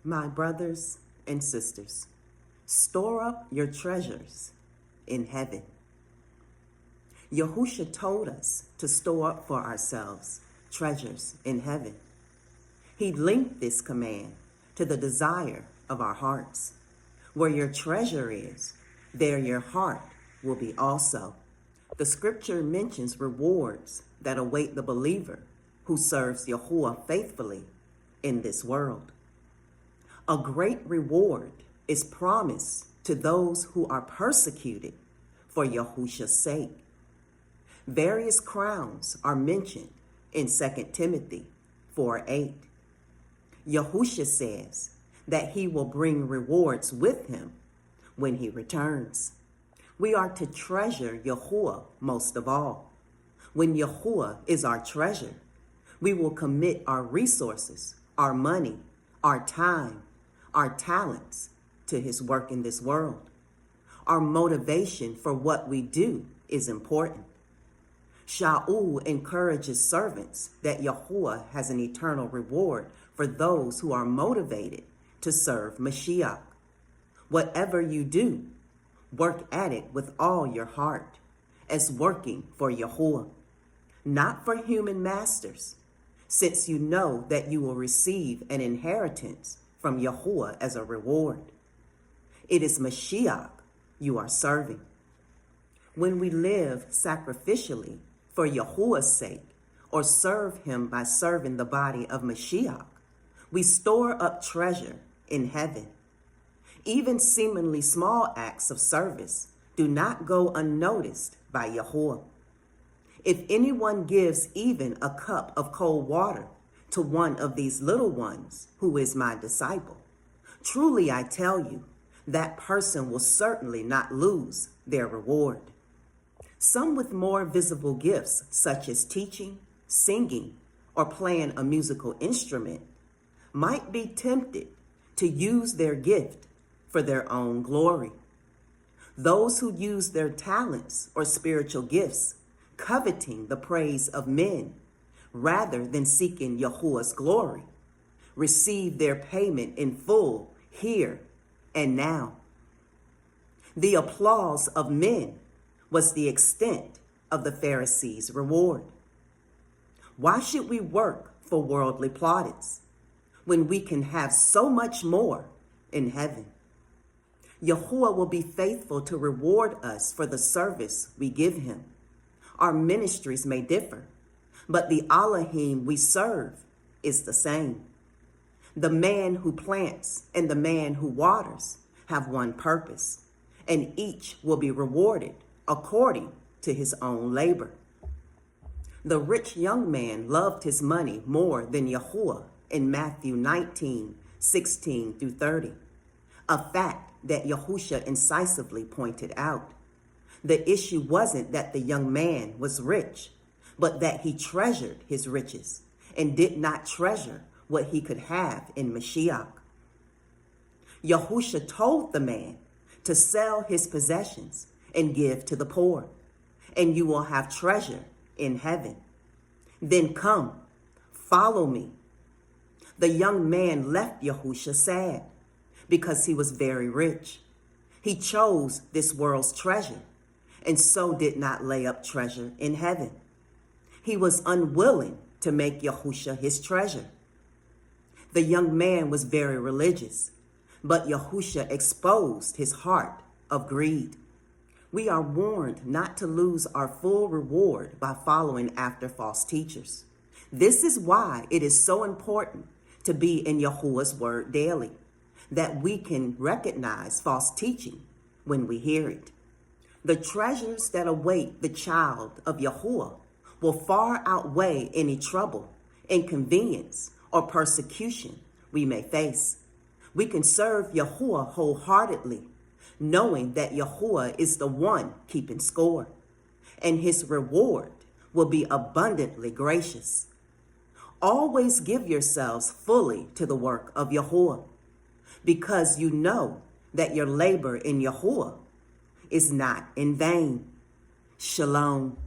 My brothers and sisters, store up your treasures in heaven. Yahusha told us to store up for ourselves treasures in heaven. He linked this command to the desire of our hearts. Where your treasure is, there your heart will be also. The scripture mentions rewards that await the believer who serves Yahuwah faithfully in this world. A great reward is promised to those who are persecuted for Yahusha's sake. Various crowns are mentioned in 2 Timothy 4:8. Yahusha says that he will bring rewards with him when he returns. We are to treasure Yahuwah most of all. When Yahuwah is our treasure, we will commit our resources, our money, our time, our talents to his work in this world. Our motivation for what we do is important. Shaul encourages servants that Yahuwah has an eternal reward for those who are motivated to serve Mashiach. Whatever you do, work at it with all your heart, as working for Yahuwah, not for human masters, since you know that you will receive an inheritance from Yahuwah as a reward. It is Mashiach you are serving. When we live sacrificially for Yahuwah's sake, or serve him by serving the body of Mashiach, we store up treasure in heaven. Even seemingly small acts of service do not go unnoticed by Yahuwah. If anyone gives even a cup of cold water to one of these little ones who is my disciple, truly I tell you, that person will certainly not lose their reward. Some with more visible gifts, such as teaching, singing, or playing a musical instrument, might be tempted to use their gift for their own glory. Those who use their talents or spiritual gifts, coveting the praise of men, rather than seeking Yahuwah's glory, receive their payment in full here and now. The applause of men was the extent of the Pharisees' reward. Why should we work for worldly plaudits when we can have so much more in heaven? Yahuwah will be faithful to reward us for the service we give him. Our ministries may differ, but the Elohim we serve is the same. The man who plants and the man who waters have one purpose, and each will be rewarded according to his own labor. The rich young man loved his money more than Yahuwah in Matthew 19:16-30, a fact that Yahusha incisively pointed out. The issue wasn't that the young man was rich, but that he treasured his riches and did not treasure what he could have in Mashiach. Yahusha told the man to sell his possessions and give to the poor, and you will have treasure in heaven. Then come, follow me. The young man left Yahusha sad because he was very rich. He chose this world's treasure and so did not lay up treasure in heaven. He was unwilling to make Yahusha his treasure. The young man was very religious, but Yahusha exposed his heart of greed. We are warned not to lose our full reward by following after false teachers. This is why it is so important to be in Yahuwah's word daily, that we can recognize false teaching when we hear it. The treasures that await the child of Yahuwah will far outweigh any trouble, inconvenience, or persecution we may face. We can serve Yahuwah wholeheartedly, knowing that Yahuwah is the one keeping score, and his reward will be abundantly gracious. Always give yourselves fully to the work of Yahuwah, because you know that your labor in Yahuwah is not in vain. Shalom.